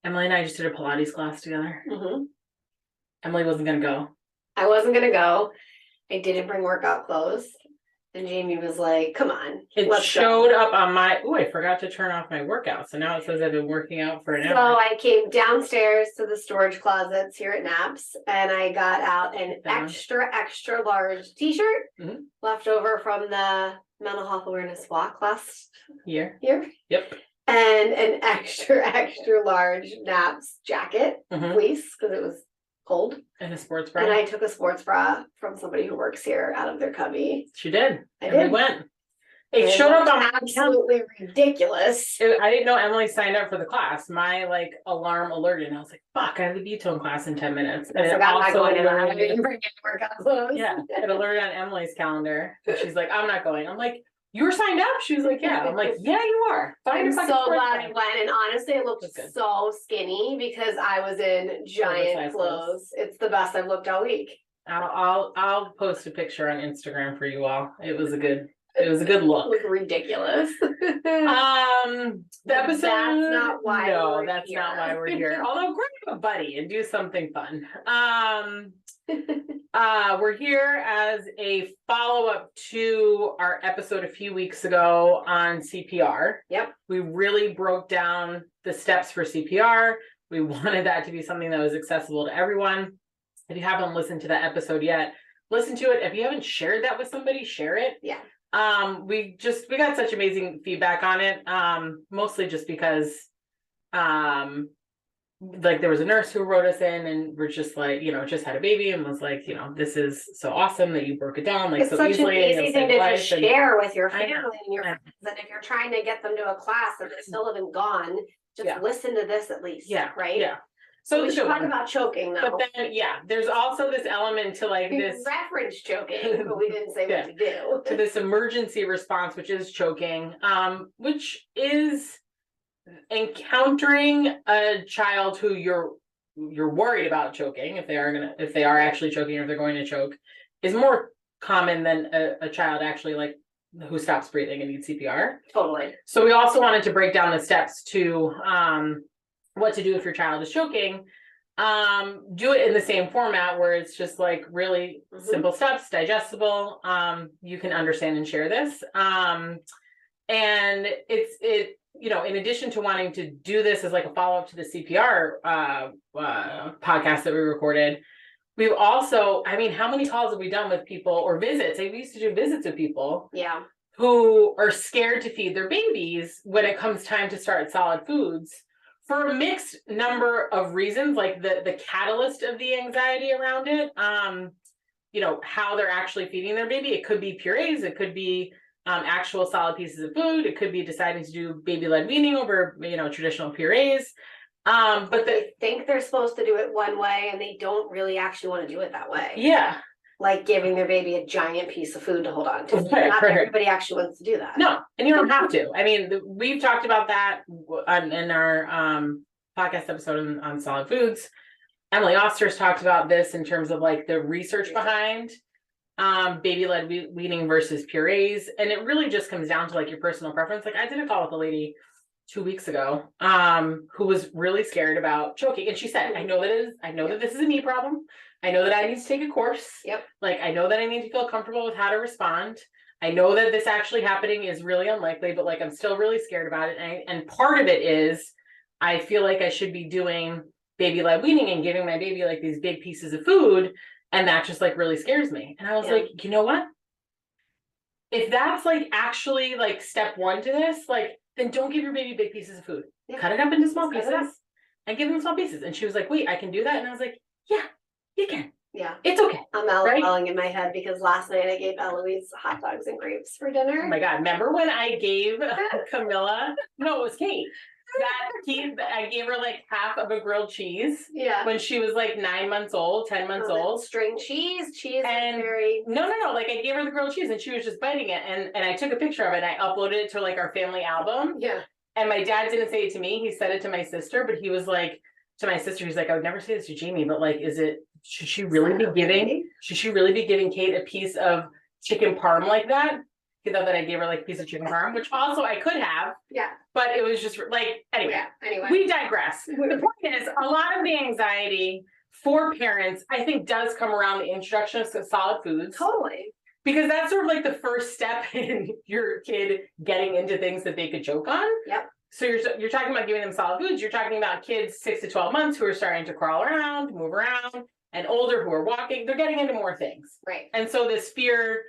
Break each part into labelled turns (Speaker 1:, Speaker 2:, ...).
Speaker 1: Emily and I just did a Pilates class together.
Speaker 2: Mm-hmm.
Speaker 1: Emily wasn't going to go.
Speaker 2: I wasn't going to go. I didn't bring workout clothes. And Jamie was like, come on.
Speaker 1: It showed up on my, I forgot to turn off my workout. So now it says I've been working out for an hour.
Speaker 2: So I came downstairs to the storage closets here at Naps and I got out an extra large t-shirt left over from the mental health awareness walk last year.
Speaker 1: Yep.
Speaker 2: And an extra large Naps jacket, fleece, because it was cold.
Speaker 1: And a sports bra.
Speaker 2: And I took a sports bra from somebody who works here out of their cubby.
Speaker 1: She did.
Speaker 2: I did.
Speaker 1: We went. It showed up on
Speaker 2: absolutely ridiculous.
Speaker 1: I didn't know Emily signed up for the class. My alarm alerted, and I was like, "Fuck! I have the B-tone class in 10 minutes." And it also alerted. Yeah, it alerted on Emily's calendar. And she's like, "I'm not going." I'm like, "You were signed up?" She was like, "Yeah." I'm like, "Yeah, you are."
Speaker 2: I'm so glad I went, and honestly, it looked so skinny because I was in giant clothes. It's the best I've looked all week.
Speaker 1: I'll post a picture on Instagram for you all. It was a good look.
Speaker 2: It was ridiculous.
Speaker 1: The episode.
Speaker 2: That's not why.
Speaker 1: No, that's not why we're here. Although grab a buddy and do something fun. We're here as a follow-up to our episode a few weeks ago on CPR.
Speaker 2: Yep.
Speaker 1: We really broke down the steps for CPR. We wanted that to be something that was accessible to everyone. If you haven't listened to that episode yet, listen to it. If you haven't shared that with somebody, share it.
Speaker 2: Yeah.
Speaker 1: We got such amazing feedback on it. Mostly just because there was a nurse who wrote us in and we're just like, just had a baby and was like, this is so awesome that you broke it down
Speaker 2: it's
Speaker 1: so
Speaker 2: such
Speaker 1: easily.
Speaker 2: An easy thing to just share with your family and your friends. And if you're trying to get them to a class and they still haven't gone, just listen to this at least.
Speaker 1: Yeah.
Speaker 2: Right.
Speaker 1: Yeah. So
Speaker 2: we should talk about choking though.
Speaker 1: But then, there's also this element to this
Speaker 2: reference choking, but we didn't say what to do.
Speaker 1: To this emergency response, which is choking, which is encountering a child who you're worried about choking, if they are actually choking or if they're going to choke, is more common than a child actually who stops breathing and needs CPR.
Speaker 2: Totally.
Speaker 1: So we also wanted to break down the steps to what to do if your child is choking. Do it in the same format where it's just really simple steps, digestible. You can understand and share this. And it in addition to wanting to do this as a follow-up to the CPR podcast that we recorded, we've also, how many calls have we done with people or visits? We used to do visits with people.
Speaker 2: Yeah.
Speaker 1: Who are scared to feed their babies when it comes time to start solid foods for a mixed number of reasons, the catalyst of the anxiety around it, how they're actually feeding their baby. It could be purees, it could be actual solid pieces of food, it could be deciding to do baby-led weaning over, traditional purees. But
Speaker 2: they think they're supposed to do it one way and they don't really actually want to do it that way.
Speaker 1: Yeah. Like
Speaker 2: giving their baby a giant piece of food to hold on to. Not everybody actually wants to do that.
Speaker 1: No, and you don't have to. We've talked about that in our podcast episode on solid foods. Emily Oster's talked about this in terms of the research behind baby-led weaning versus purees. And it really just comes down to your personal preference. I did a call with a lady 2 weeks ago who was really scared about choking. And she said, I know that this is a me problem. I know that I need to take a course.
Speaker 2: Yep.
Speaker 1: I know that I need to feel comfortable with how to respond. I know that this actually happening is really unlikely, but I'm still really scared about it. And part of it is I feel like I should be doing baby-led weaning and giving my baby these big pieces of food. And that just really scares me. And I was like, you know what? If that's actually step one to this, then don't give your baby big pieces of food. Yeah. Cut it up into small pieces and give them small pieces. And she was like, wait, I can do that? And I was like, yeah, you can.
Speaker 2: Yeah.
Speaker 1: It's okay.
Speaker 2: I'm LOLing in my head because last night I gave Eloise hot dogs and grapes for dinner.
Speaker 1: Oh my God. Remember when I gave Camilla, no, it was Kate. I gave her half of a grilled cheese.
Speaker 2: Yeah.
Speaker 1: When she was 9 months old, 10 months old.
Speaker 2: String cheese.
Speaker 1: And
Speaker 2: very
Speaker 1: no. I gave her the grilled cheese and she was just biting it. And I took a picture of it and I uploaded it to our family album.
Speaker 2: Yeah.
Speaker 1: And my dad didn't say it to me. He said it to my sister, but he was to my sister, he's I would never say this to Jamie, but should she really be giving Kate a piece of chicken parm like that? he thought that I gave her like a piece of chicken parm, which also I could have,
Speaker 2: Yeah.
Speaker 1: but it was just like, anyway.
Speaker 2: Yeah. Anyway.
Speaker 1: We digress. The point is, a lot of the anxiety for parents, I think, does come around the introduction of solid foods.
Speaker 2: Totally.
Speaker 1: Because that's sort of like the first step in your kid getting into things that they could choke on.
Speaker 2: Yep.
Speaker 1: So you're talking about giving them solid foods. You're talking about kids 6 to 12 months who are starting to crawl around, move around, and older who are walking. They're getting into more things.
Speaker 2: Right.
Speaker 1: And so this fear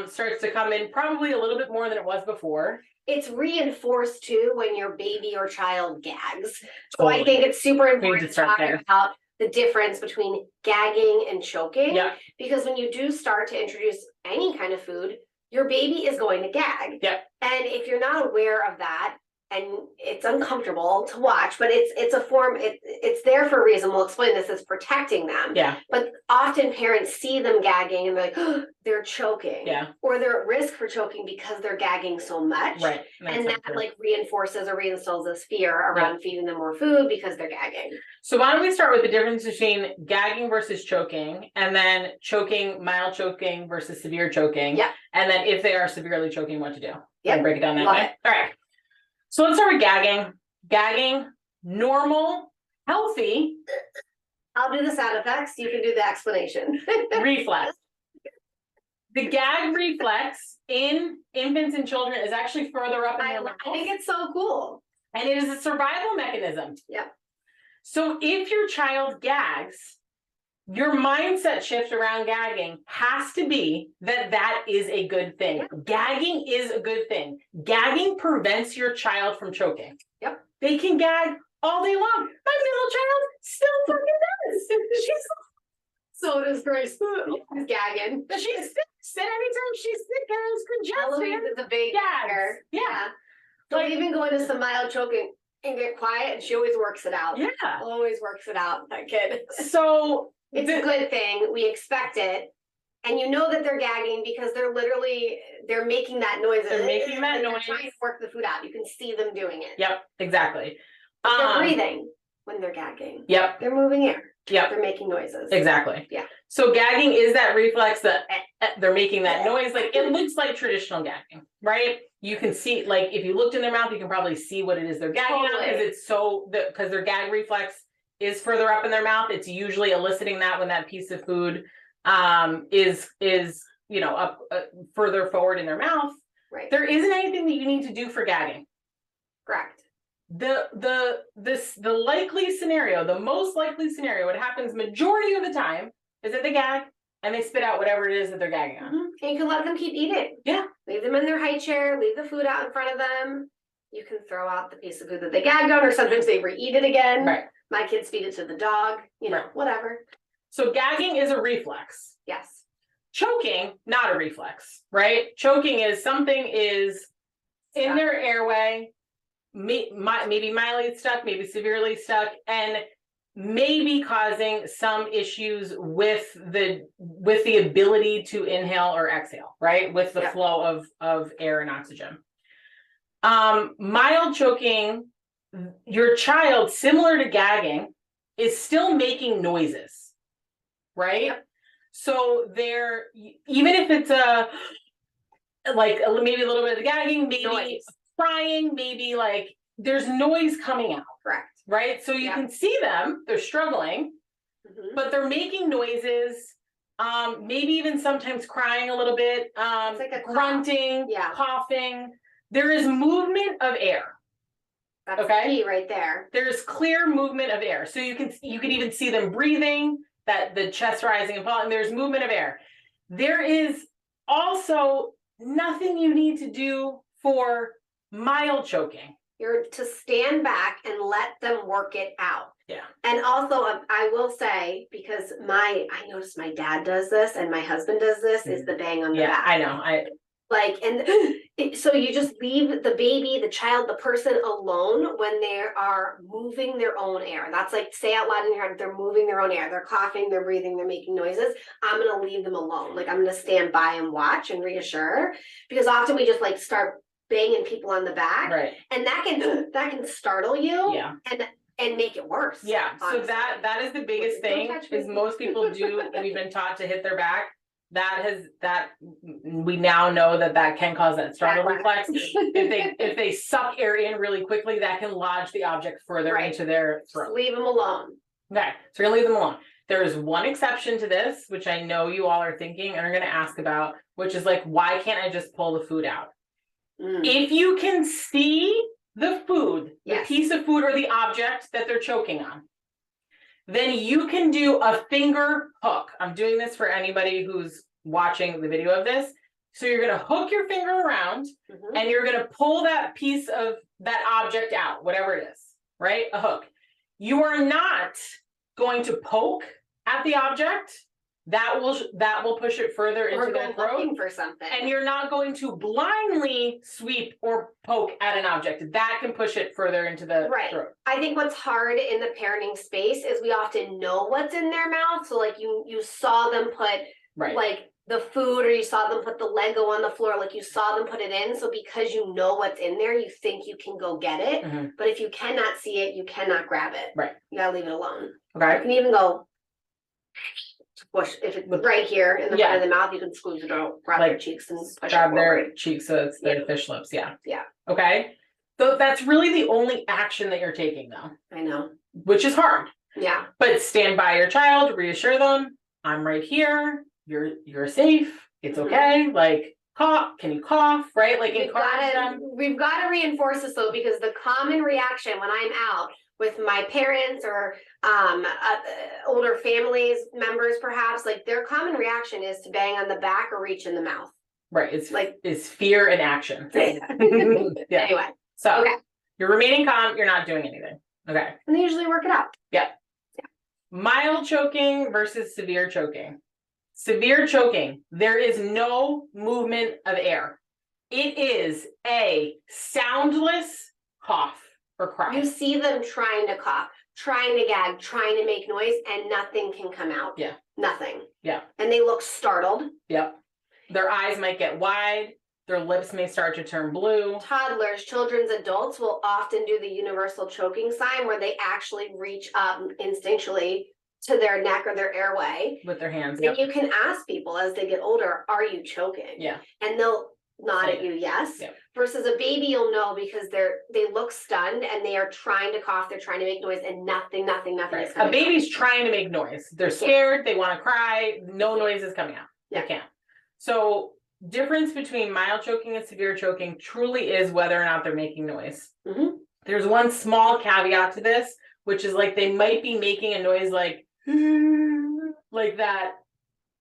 Speaker 1: starts to come in probably a little bit more than it was before.
Speaker 2: It's reinforced too when your baby or child gags. So I think it's super important to talk about the difference between gagging and choking.
Speaker 1: Yeah.
Speaker 2: Because when you do start to introduce any kind of food, your baby is going to gag.
Speaker 1: Yeah.
Speaker 2: And if you're not aware of that, and it's uncomfortable to watch, but it's a form, it's there for a reason. We'll explain this as protecting them.
Speaker 1: Yeah.
Speaker 2: But often parents see them gagging and they're like, oh, they're choking.
Speaker 1: Yeah.
Speaker 2: Or they're at risk for choking because they're gagging so much.
Speaker 1: Right.
Speaker 2: And that like reinforces or reinstills this fear around feeding them more food because they're gagging.
Speaker 1: So why don't we start with the difference between gagging versus choking, and then choking, mild choking versus severe choking.
Speaker 2: Yeah.
Speaker 1: And then if they are severely choking, what to do.
Speaker 2: Yeah.
Speaker 1: Break it down that
Speaker 2: Love
Speaker 1: way.
Speaker 2: it.
Speaker 1: All right. So let's start with gagging. Gagging, normal, healthy.
Speaker 2: I'll do the sound effects. You can do the explanation.
Speaker 1: Reflex. The gag reflex in infants and children is actually further up in their mouth.
Speaker 2: I think it's so cool.
Speaker 1: And it is a survival mechanism.
Speaker 2: Yep.
Speaker 1: So if your child gags, your mindset shift around gagging has to be that that is a good thing.
Speaker 2: Yeah.
Speaker 1: Gagging is a good thing. Gagging prevents your child from choking.
Speaker 2: Yep.
Speaker 1: They can gag all day long. My middle child still fucking does. She's
Speaker 2: So does Grace. She's gagging.
Speaker 1: She's sick. And anytime she's sick, it's
Speaker 2: Eloise
Speaker 1: congestion.
Speaker 2: is a big gagger.
Speaker 1: Yeah.
Speaker 2: So
Speaker 1: Like-
Speaker 2: even going to some mild choking and get quiet, and she always works it out.
Speaker 1: Yeah.
Speaker 2: Always works it out, that kid.
Speaker 1: So
Speaker 2: It's a good thing. We expect it. And you know that they're gagging because they're making that noise.
Speaker 1: They're making that
Speaker 2: They're
Speaker 1: noise.
Speaker 2: trying to work the food out. You can see them doing it.
Speaker 1: Yep, exactly.
Speaker 2: They're breathing when they're gagging.
Speaker 1: Yep.
Speaker 2: They're moving air.
Speaker 1: Yep.
Speaker 2: They're making noises.
Speaker 1: Exactly.
Speaker 2: Yeah.
Speaker 1: So gagging is that reflex that they're making that noise. Like it looks like traditional gagging, right? You can see, like, if you looked in their mouth, you can probably see what it is they're gagging on, because it's because their gag reflex is further up in their mouth. It's usually eliciting that when that piece of food is up further forward in their mouth.
Speaker 2: Right.
Speaker 1: There isn't anything that you need to do for gagging.
Speaker 2: Correct.
Speaker 1: The likely scenario, the most likely scenario, what happens majority of the time is that they gag and they spit out whatever it is that they're gagging on.
Speaker 2: Mm-hmm. And you can let them keep eating.
Speaker 1: Yeah.
Speaker 2: Leave them in their high chair, leave the food out in front of them. You can throw out the piece of food that they gagged on, or sometimes they re-eat it again.
Speaker 1: Right.
Speaker 2: My kids feed it to the dog, whatever.
Speaker 1: So gagging is a reflex.
Speaker 2: Yes.
Speaker 1: Choking, not a reflex, right? Choking is something is in their airway, maybe mildly stuck, maybe severely stuck, and maybe causing some issues with the ability to inhale or exhale, right? With the flow of air and oxygen. Mild choking, your child, similar to gagging, is still making noises, right? Yep. So they're, even if it's maybe a little bit of gagging, maybe crying, maybe like there's noise coming out.
Speaker 2: Correct.
Speaker 1: Right? So you can see them, they're struggling, but they're making noises, maybe even sometimes crying a little bit,
Speaker 2: it's like a
Speaker 1: grunting, coughing. There is movement of air.
Speaker 2: That's key right there.
Speaker 1: There's clear movement of air. So you can even see them breathing, that the chest rising and falling, there's movement of air. There is also nothing you need to do for mild choking.
Speaker 2: You're to stand back and let them work it out.
Speaker 1: Yeah.
Speaker 2: And also, I will say, because I noticed my dad does this and my husband does this, is the bang on the back.
Speaker 1: I know.
Speaker 2: So you just leave the baby, the child, the person alone when they are moving their own air. That's like, say out loud in your head, they're moving their own air. They're coughing, they're breathing, they're making noises. I'm going to leave them alone. Like, I'm going to stand by and watch and reassure, because often we just like start banging people on the back,
Speaker 1: right?
Speaker 2: And that can startle you, and make it worse.
Speaker 1: Yeah.
Speaker 2: Honestly.
Speaker 1: So that is the biggest thing, is most people do. We've been taught to hit their back. we now know that can cause that startle reflex. If they suck air in really quickly, that can lodge the object further into their throat.
Speaker 2: Just leave them alone.
Speaker 1: Okay, so we're gonna leave them alone. There is one exception to this, which I know you all are thinking and are gonna ask about, which is like, why can't I just pull the food out? If you can see the food, the piece of food or the object that they're choking on, then you can do a finger hook. I'm doing this for anybody who's watching the video of this. So you're gonna hook your finger around and you're gonna pull that piece of that object out, whatever it is, right? A hook. You are not going to poke at the object. That will push it further into the throat.
Speaker 2: Looking for something.
Speaker 1: And you're not going to blindly sweep or poke at an object. That can push it further into the throat.
Speaker 2: I think what's hard in the parenting space is we often know what's in their mouth. So like you saw them put like the food, or you saw them put the Lego on the floor, like you saw them put it in. So because you know what's in there, you think you can go get it. But if you cannot see it, you cannot grab it. You gotta leave it alone. You can even go push, if it's right here in the front of the mouth, you can squeeze it out, grab their cheeks and push
Speaker 1: grab
Speaker 2: it
Speaker 1: their cheeks, so it's their fish lips. Okay, so that's really the only action that you're taking, though.
Speaker 2: I know,
Speaker 1: which is hard.
Speaker 2: But
Speaker 1: stand by your child, reassure them, I'm right here, you're safe, it's okay. Like, cough, can you cough, right? Like,
Speaker 2: we've got to reinforce this though, because the common reaction when I'm out with my parents or older families members, perhaps, like their common reaction is to bang on the back or reach in the mouth.
Speaker 1: It's like, it's fear and action.
Speaker 2: Anyway,
Speaker 1: so you're remaining calm, you're not doing anything. And
Speaker 2: they usually work it out.
Speaker 1: Mild choking versus severe choking. Severe choking, there is no movement of air. It is a soundless cough or cry.
Speaker 2: You see them trying to cough, trying to gag, trying to make noise, and nothing can come out. Nothing. And they look startled.
Speaker 1: Their eyes might get wide. Their lips may start to turn blue.
Speaker 2: Toddlers, children's adults will often do the universal choking sign, where they actually reach up instinctually to their neck or their airway
Speaker 1: with their hands.
Speaker 2: And you can ask people as they get older, are you choking? And they'll nod at you, yes. Versus a baby, you'll know, because they look stunned and they are trying to cough, they're trying to make noise, and nothing is coming out.
Speaker 1: A baby's trying to make noise. They're scared, they want to cry, no noise is coming out. They can't. So difference between mild choking and severe choking truly is whether or not they're making noise. There's one small caveat to this, which is like they might be making a noise like that.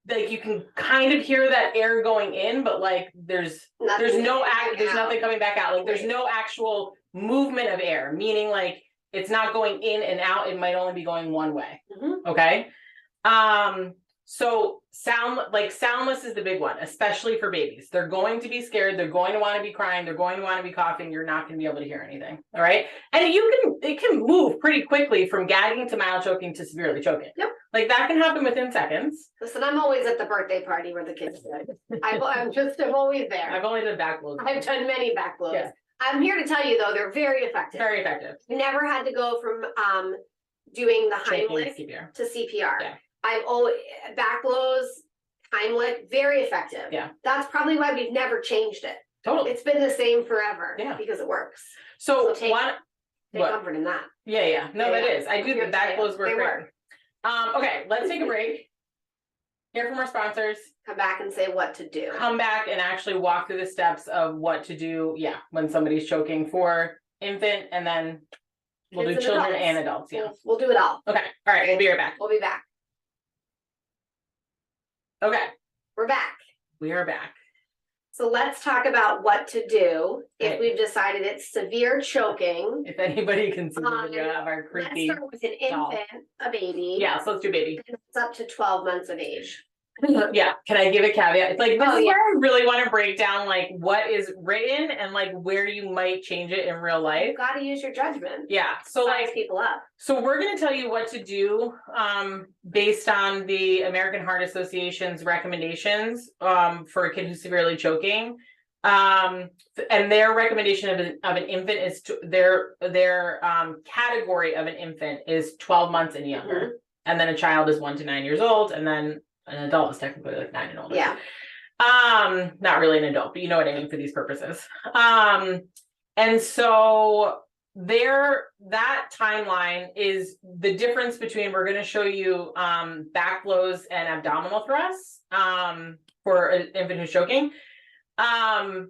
Speaker 1: Like you can kind of hear that air going in, but like there's nothing coming back out. Like there's no actual movement of air, meaning like it's not going in and out. It might only be going one way. Okay. So soundless is the big one, especially for babies. They're going to be scared. They're going to want to be crying. They're going to want to be coughing. You're not going to be able to hear anything. All right. And it can move pretty quickly from gagging to mild choking to severely choking. Like that can happen within seconds.
Speaker 2: Listen, I'm always at the birthday party where the kids do. I'm always there.
Speaker 1: I've only done back blows.
Speaker 2: I've done many back blows. I'm here to tell you though, they're very effective.
Speaker 1: Very effective.
Speaker 2: Never had to go from doing the Heimlich to CPR. I've always back blows, Heimlich, very effective. That's probably why we've never changed it.
Speaker 1: Totally.
Speaker 2: It's been the same forever. Because it works.
Speaker 1: So
Speaker 2: take comfort in that.
Speaker 1: No, that is. I do the back blows work. Okay, let's take a break. Hear from our sponsors.
Speaker 2: Come back and say what to do.
Speaker 1: Come back and actually walk through the steps of what to do. When somebody's choking for infant, and then we'll do children and adults.
Speaker 2: We'll do it all.
Speaker 1: Okay. All right. We'll be right back.
Speaker 2: We'll be back.
Speaker 1: Okay.
Speaker 2: We're back.
Speaker 1: We are back.
Speaker 2: So let's talk about what to do if we've decided it's severe choking.
Speaker 1: If anybody can see the video of our creepy.
Speaker 2: Let's start with an infant, a baby.
Speaker 1: So let's do baby.
Speaker 2: And it's up to 12 months of age.
Speaker 1: Can I give a caveat? It's like, this is where I really want to break down like what is written and like where you might change it in real life.
Speaker 2: You've got to use your judgment.
Speaker 1: So
Speaker 2: size people up.
Speaker 1: So we're going to tell you what to do based on the American Heart Association's recommendations for a kid who's severely choking. And their recommendation of an infant is their category of an infant is 12 months and younger. And then a child is 1 to 9 years old, and then an adult is technically like 9 and older.
Speaker 2: Yeah.
Speaker 1: Not really an adult, but you know what I mean for these purposes. And so that timeline is the difference between, we're going to show you back blows and abdominal thrusts for an infant who's choking. And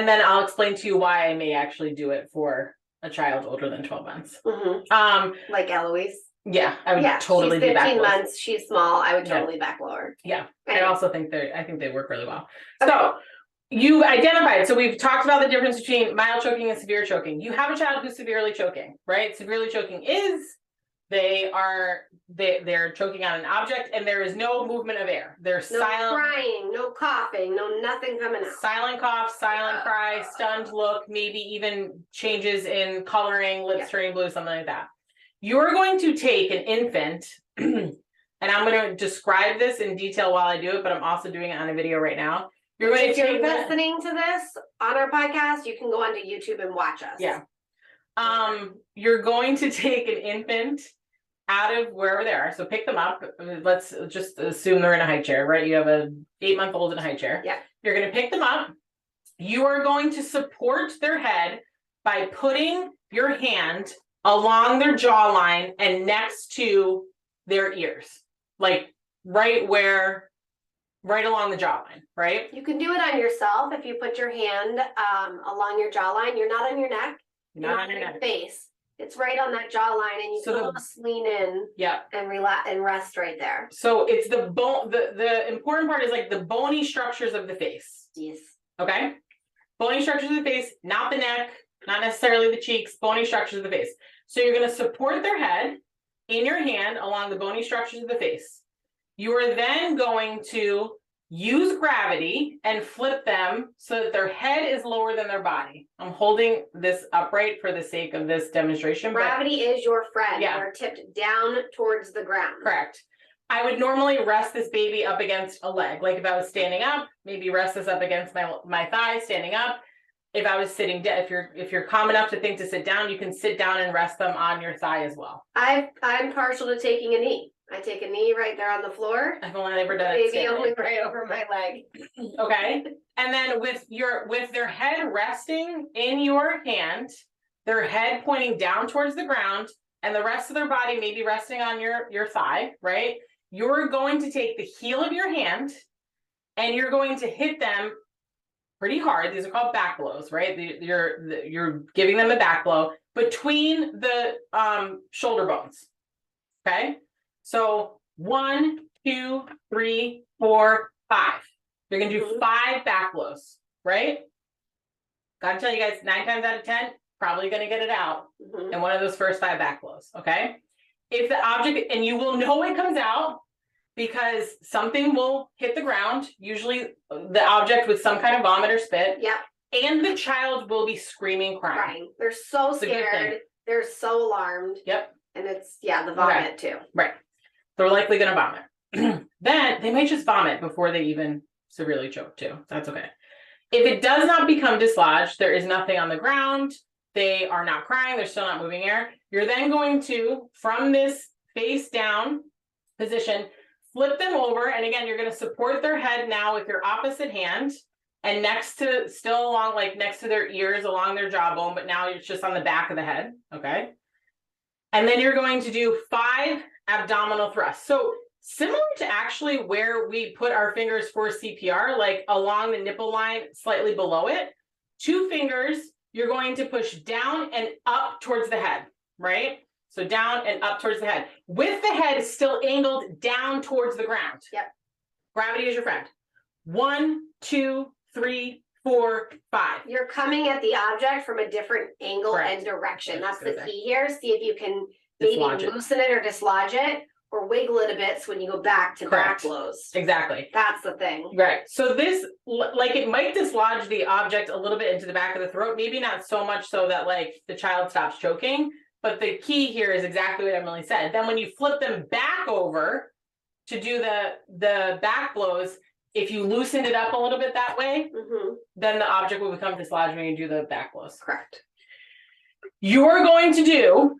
Speaker 1: then I'll explain to you why I may actually do it for a child older than 12 months.
Speaker 2: Like Eloise.
Speaker 1: Yeah, I would totally
Speaker 2: she's
Speaker 1: do back
Speaker 2: 15
Speaker 1: blows.
Speaker 2: months. She's small. I would totally back blow her.
Speaker 1: Yeah,
Speaker 2: Anyway.
Speaker 1: I also think I think they work really well. Okay. So you identified, so we've talked about the difference between mild choking and severe choking. You have a child who's severely choking, right? Severely choking is they're choking on an object and there is no movement of air. They're
Speaker 2: no
Speaker 1: silent,
Speaker 2: crying, no coughing, no nothing coming out.
Speaker 1: Silent cough, silent cry, stunned look, maybe even changes in coloring, lips turning blue, something like that. You're going to take an infant, and I'm going to describe this in detail while I do it, but I'm also doing it on a video right now.
Speaker 2: If you're listening to this on our podcast, you can go onto YouTube and watch us.
Speaker 1: Yeah. You're going to take an infant out of wherever they are. So pick them up. Let's just assume they're in a high chair, right? You have a 8-month-old in a high chair.
Speaker 2: Yeah.
Speaker 1: You're going to pick them up. You are going to support their head by putting your hand along their jawline and next to their ears. Like right along the jawline, right?
Speaker 2: You can do it on yourself if you put your hand along your jawline. You're not on your neck. You're not on your face. It's right on that jawline, and you can almost lean in.
Speaker 1: Yeah.
Speaker 2: And relax and rest right there.
Speaker 1: So it's the bone. The important part is like the bony structures of the face.
Speaker 2: Yes.
Speaker 1: Okay. Bony structures of the face, not the neck, not necessarily the cheeks. Bony structures of the face. So you're going to support their head in your hand along the bony structures of the face. You are then going to use gravity and flip them so that their head is lower than their body. I'm holding this upright for the sake of this demonstration.
Speaker 2: Gravity is your friend.
Speaker 1: Yeah.
Speaker 2: You're tipped down towards the ground.
Speaker 1: Correct. I would normally rest this baby up against a leg. Like if I was standing up, maybe rest this up against my thigh, standing up. If I was sitting down, if you're calm enough to think to sit down, you can sit down and rest them on your thigh as well.
Speaker 2: I'm partial to taking a knee. I take a knee right there on the floor.
Speaker 1: I've only ever done it.
Speaker 2: Maybe only right over my leg.
Speaker 1: Okay. And then with their head resting in your hand, their head pointing down towards the ground, and the rest of their body maybe resting on your thigh, right? You're going to take the heel of your hand and you're going to hit them pretty hard. These are called back blows, right? You're giving them a back blow between the shoulder bones. Okay. So 1, 2, 3, 4, 5. You're gonna do 5 back blows, right? Gotta tell you guys, 9 times out of 10, probably gonna get it out in one of those first 5 back blows. Okay. If the object, and you will know it comes out because something will hit the ground, usually the object with some kind of vomit or spit.
Speaker 2: Yep. And
Speaker 1: the child will be screaming, crying.
Speaker 2: They're so scared. They're so alarmed.
Speaker 1: Yep.
Speaker 2: And it's, the vomit too.
Speaker 1: Right. They're likely going to vomit. Then they might just vomit before they even severely choke too. That's okay. If it does not become dislodged, there is nothing on the ground. They are not crying. They're still not moving air. You're then going to, from this face down position, flip them over. And again, you're going to support their head now with your opposite hand and still along, like next to their ears, along their jawbone, but now it's just on the back of the head. Okay. And then you're going to do 5 abdominal thrusts. So similar to actually where we put our fingers for CPR, like along the nipple line, slightly below it, 2 fingers, you're going to push down and up towards the head, right? So down and up towards the head, with the head still angled down towards the ground.
Speaker 2: Yep.
Speaker 1: Gravity is your friend. 1, 2, 3, 4, 5.
Speaker 2: You're coming at the object from a different angle and direction. That's the key here. See if you can maybe loosen it or dislodge it or wiggle it a bit so when you go back to back blows.
Speaker 1: Exactly.
Speaker 2: That's the thing.
Speaker 1: Right. So this, like, it might dislodge the object a little bit into the back of the throat, maybe not so much so that like the child stops choking, but the key here is exactly what Emily said. Then when you flip them back over to do the back blows, if you loosened it up a little bit that way, then the object will become dislodged when you do the back blows.
Speaker 2: Correct.
Speaker 1: You're going to do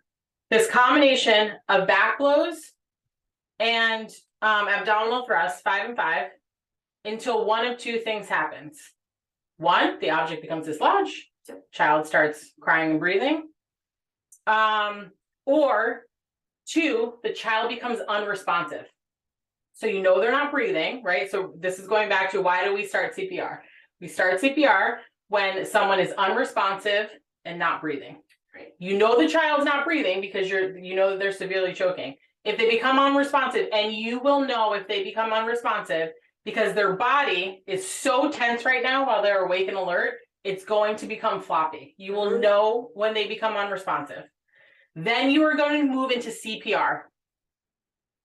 Speaker 1: this combination of back blows and abdominal thrust, 5 and 5, until one of two things happens. One, the object becomes dislodged, child starts crying and breathing. Or two, the child becomes unresponsive. So you know they're not breathing, right? So this is going back to, why do we start CPR? We start CPR when someone is unresponsive and not breathing.
Speaker 2: Right.
Speaker 1: You know the child's not breathing because you know that they're severely choking. If they become unresponsive, and you will know if they become unresponsive because their body is so tense right now while they're awake and alert, it's going to become floppy. You will know when they become unresponsive. Then you are going to move into CPR.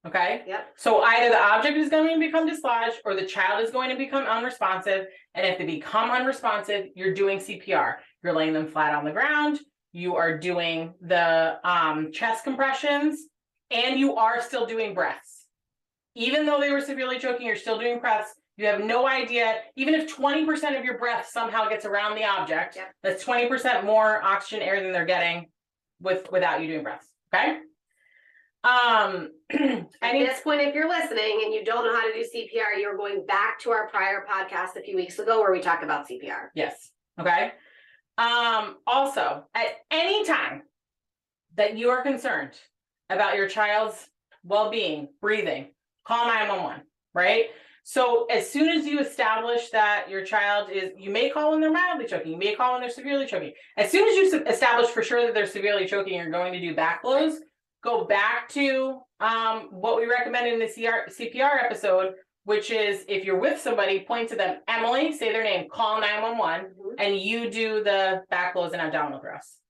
Speaker 1: Okay?
Speaker 2: Yep.
Speaker 1: So either the object is going to become dislodged or the child is going to become unresponsive. And if they become unresponsive, you're doing CPR. You're laying them flat on the ground. You are doing the chest compressions, and you are still doing breaths. Even though they were severely choking, you're still doing breaths. You have no idea, even if 20% of your breath somehow gets around the object, that's 20% more oxygen air than they're getting without you doing breaths. Okay.
Speaker 2: At this point, if you're listening and you don't know how to do CPR, you're going back to our prior podcast a few weeks ago where we talked about CPR.
Speaker 1: Yes. Okay. Also, at any time that you are concerned about your child's well-being, breathing, call 911, right? So as soon as you establish that your child is, you may call when they're mildly choking, you may call when they're severely choking. As soon as you establish for sure that they're severely choking, you're going to do back blows. Go back to what we recommended in the CPR episode, which is, if you're with somebody, point to them, Emily, say their name, call 911, and you do the back blows and abdominal thrusts.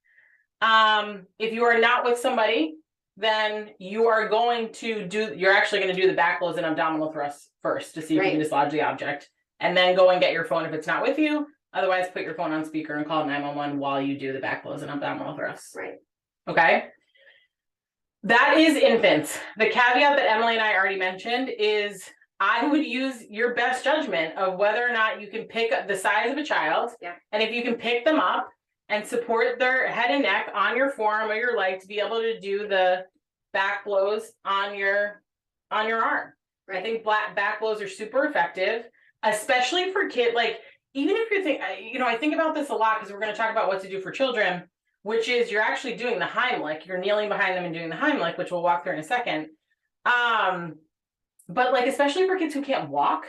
Speaker 1: If you are not with somebody, then you're actually going to do the back blows and abdominal thrusts first to see if you can dislodge the object, and then go and get your phone if it's not with you. Otherwise, put your phone on speaker and call 911 while you do the back blows and abdominal thrusts.
Speaker 2: Right.
Speaker 1: Okay. That is infants. The caveat that Emily and I already mentioned is, I would use your best judgment of whether or not you can pick up the size of a child. Yeah. And if you can pick them up and support their head and neck on your forearm or your leg to be able to do the back blows on your arm. Right. I think back blows are super effective, especially for kids. Like, even if you're thinking, I think about this a lot because we're going to talk about what to do for children, which is you're actually doing the Heimlich. You're kneeling behind them and doing the Heimlich, which we'll walk through in a second. But like, especially for kids who can't walk,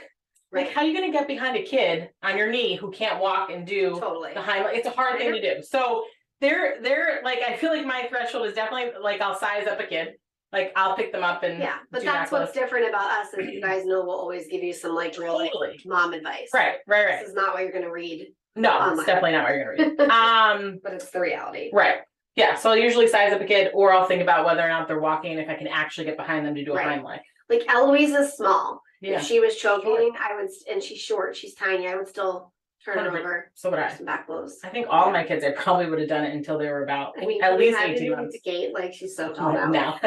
Speaker 1: like, how are you going to get behind a kid on your knee who can't walk and do the Heimlich? It's a hard thing to do. So they're like, I feel like my threshold is definitely like, I'll size up a kid. Like, I'll pick them up and
Speaker 2: but that's what's different about us, is you guys know we'll always give you some like real mom advice. Right. This is not what you're going to read.
Speaker 1: No, online. It's definitely not what you're going to read.
Speaker 2: But it's the reality.
Speaker 1: Right. Yeah. So I'll usually size up a kid, or I'll think about whether or not they're walking and if I can actually get behind them to do a Heimlich. Like
Speaker 2: Eloise is small. Yeah. If she was choking, and she's short, she's tiny, I would still turn her over. So would I. Some back blows. I
Speaker 1: think all of my kids, I probably would have done it until they were about at least 18 months.
Speaker 2: To gait, like, she's so tall now.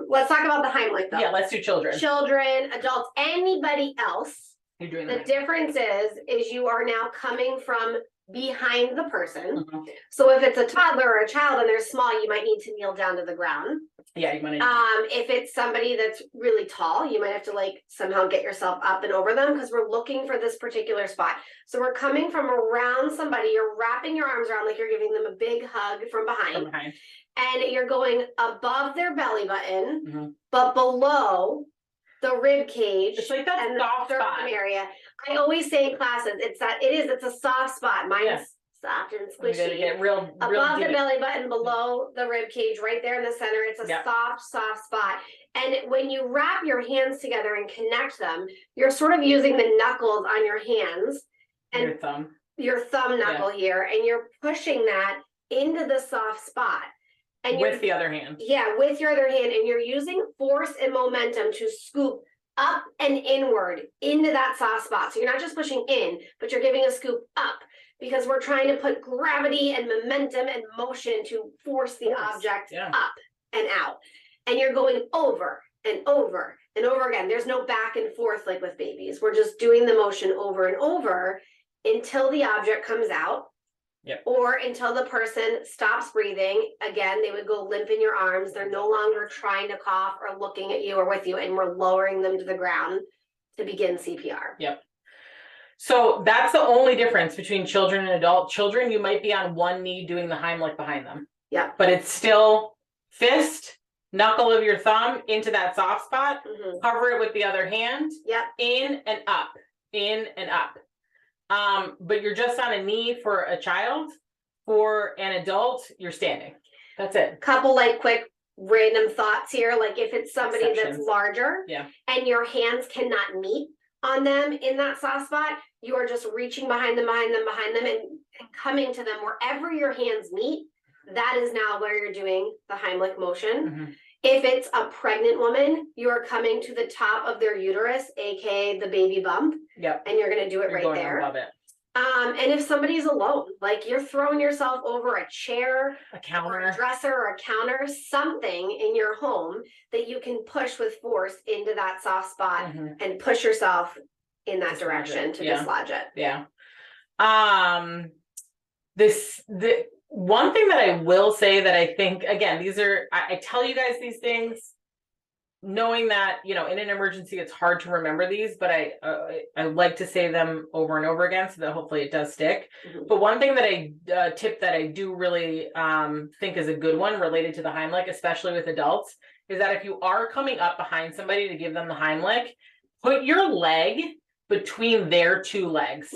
Speaker 2: Let's talk about the Heimlich though.
Speaker 1: Yeah, let's do children.
Speaker 2: Children, adults, anybody else.
Speaker 1: You're doing
Speaker 2: the difference is you are now coming from behind the person. So if it's a toddler or a child and they're small, you might need to kneel down to the ground.
Speaker 1: Yeah, you might need
Speaker 2: if it's somebody that's really tall, you might have to like somehow get yourself up and over them, because we're looking for this particular spot. So we're coming from around somebody, you're wrapping your arms around like you're giving them a big hug from behind. And you're going above their belly button, but below the rib cage.
Speaker 1: It's like that soft spot
Speaker 2: area. I always say in classes, it's a soft spot. Mine's soft and squishy.
Speaker 1: Get real
Speaker 2: above
Speaker 1: deep.
Speaker 2: the belly button, below the rib cage, right there in the center. It's a soft spot. And when you wrap your hands together and connect them, you're sort of using the knuckles on your hands and your thumb knuckle here, and you're pushing that into the soft spot. And
Speaker 1: with the other hand.
Speaker 2: Yeah, with your other hand, and you're using force and momentum to scoop up and inward into that soft spot. So you're not just pushing in, but you're giving a scoop up, because we're trying to put gravity and momentum and motion to force the object up and out. And you're going over and over and over again. There's no back and forth like with babies. We're just doing the motion over and over until the object comes out.
Speaker 1: Yep.
Speaker 2: Or until the person stops breathing. Again, they would go limp in your arms. They're no longer trying to cough or looking at you or with you, and we're lowering them to the ground to begin CPR.
Speaker 1: Yep. So that's the only difference between children and adult. Children, you might be on one knee doing the Heimlich behind them.
Speaker 2: Yeah.
Speaker 1: But it's still fist, knuckle of your thumb into that soft spot, cover it with the other hand, in and up, in and up. But you're just on a knee for a child. For an adult, you're standing. That's it.
Speaker 2: Couple like quick random thoughts here. Like if it's somebody that's larger, and your hands cannot meet on them in that soft spot, you are just reaching behind them, and coming to them wherever your hands meet. That is now where you're doing the Heimlich motion. If it's a pregnant woman, you are coming to the top of their uterus, aka the baby bump. And you're going to do it right there.
Speaker 1: Above it.
Speaker 2: And if somebody's alone, like you're throwing yourself over a chair,
Speaker 1: a counter,
Speaker 2: or a dresser, or a counter, something in your home that you can push with force into that soft spot and push yourself in that direction to dislodge it.
Speaker 1: Yeah. The one thing that I will say that I think, again, these are, I tell you guys these things knowing that, you know, in an emergency, it's hard to remember these, but I like to say them over and over again so that hopefully it does stick. But one thing that I tip that I do really think is a good one related to the Heimlich, especially with adults, is that if you are coming up behind somebody to give them the Heimlich, put your leg between their two legs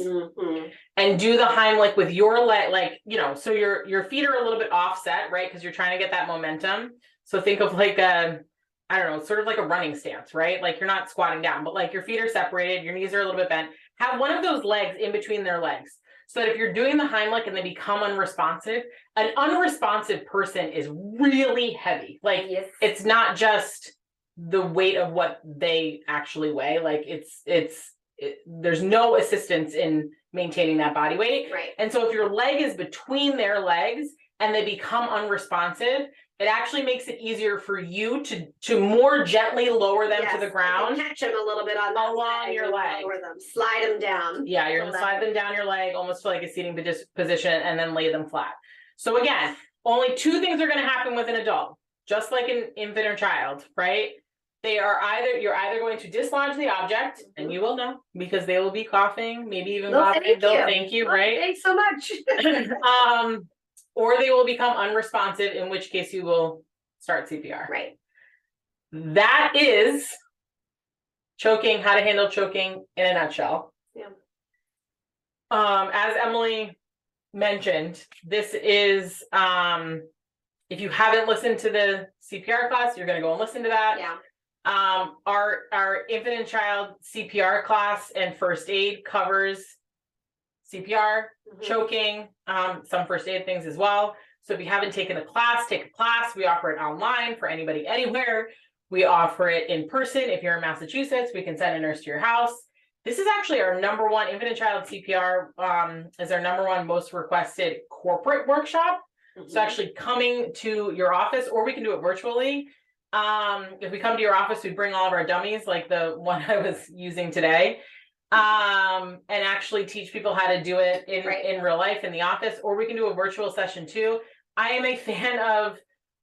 Speaker 1: and do the Heimlich with your leg, like, you know, so your feet are a little bit offset, right? Because you're trying to get that momentum. So think of like I don't know, sort of like a running stance, right? Like you're not squatting down, but like your feet are separated, your knees are a little bit bent. Have one of those legs in between their legs. So that if you're doing the Heimlich and they become unresponsive, an unresponsive person is really heavy. Like it's not just the weight of what they actually weigh. Like there's no assistance in maintaining that body weight.
Speaker 2: Right.
Speaker 1: And so if your leg is between their legs and they become unresponsive, it actually makes it easier for you to more gently lower them to the ground.
Speaker 2: Catch them a little bit on
Speaker 1: along your leg.
Speaker 2: Lower them. Slide them down.
Speaker 1: Yeah, you're gonna slide them down your leg, almost to like a seating position, and then lay them flat. So again, only two things are gonna happen with an adult, just like an infant or child, right? You're either going to dislodge the object, and you will know because they will be coughing, maybe even coughing. They'll thank you, right?
Speaker 2: Thanks so much.
Speaker 1: Or they will become unresponsive, in which case you will start CPR.
Speaker 2: Right.
Speaker 1: That is choking, how to handle choking in a nutshell.
Speaker 2: Yeah.
Speaker 1: As Emily mentioned, this is, if you haven't listened to the CPR class, you're going to go and listen to that.
Speaker 2: Yeah.
Speaker 1: Our infant and child CPR class and first aid covers CPR, choking, some first aid things as well. So if you haven't taken a class, take a class. We offer it online for anybody anywhere. We offer it in person. If you're in Massachusetts, we can send a nurse to your house. This is actually our number one infant and child CPR is our number one most requested corporate workshop. So actually coming to your office, or we can do it virtually. If we come to your office, we bring all of our dummies, like the one I was using today. And actually teach people how to do it in real life in the office, or we can do a virtual session too. I am a fan of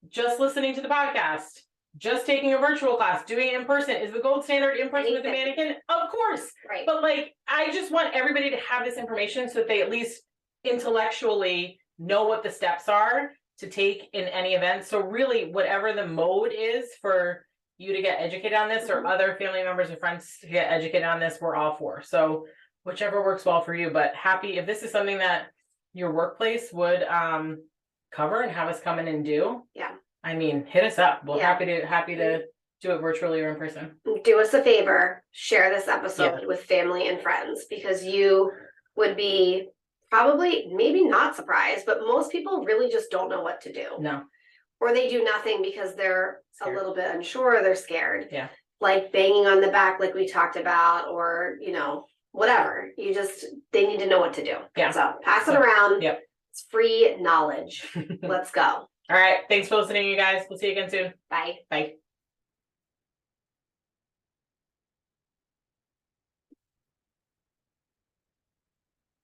Speaker 1: just listening to the podcast, just taking a virtual class. Doing it in person is the gold standard. In person with a mannequin, of course.
Speaker 2: Right.
Speaker 1: But like, I just want everybody to have this information so that they at least intellectually know what the steps are to take in any event. So really, whatever the mode is for you to get educated on this, or other family members or friends to get educated on this, we're all for. So whichever works well for you, but happy if this is something that your workplace would cover and have us come in and do.
Speaker 2: Yeah.
Speaker 1: I mean, hit us up. We're happy to do it virtually or in person.
Speaker 2: Do us a favor, share this episode with family and friends, because you would be probably maybe not surprised, but most people really just don't know what to do.
Speaker 1: No.
Speaker 2: Or they do nothing because they're scared. A little bit unsure, or they're scared.
Speaker 1: Yeah.
Speaker 2: Like banging on the back like we talked about, or, you know, whatever. They need to know what to do.
Speaker 1: Yeah.
Speaker 2: So pass it around.
Speaker 1: Yep.
Speaker 2: It's free knowledge. Let's go.
Speaker 1: All right. Thanks for listening, you guys. We'll see you again soon.
Speaker 2: Bye.
Speaker 1: Bye.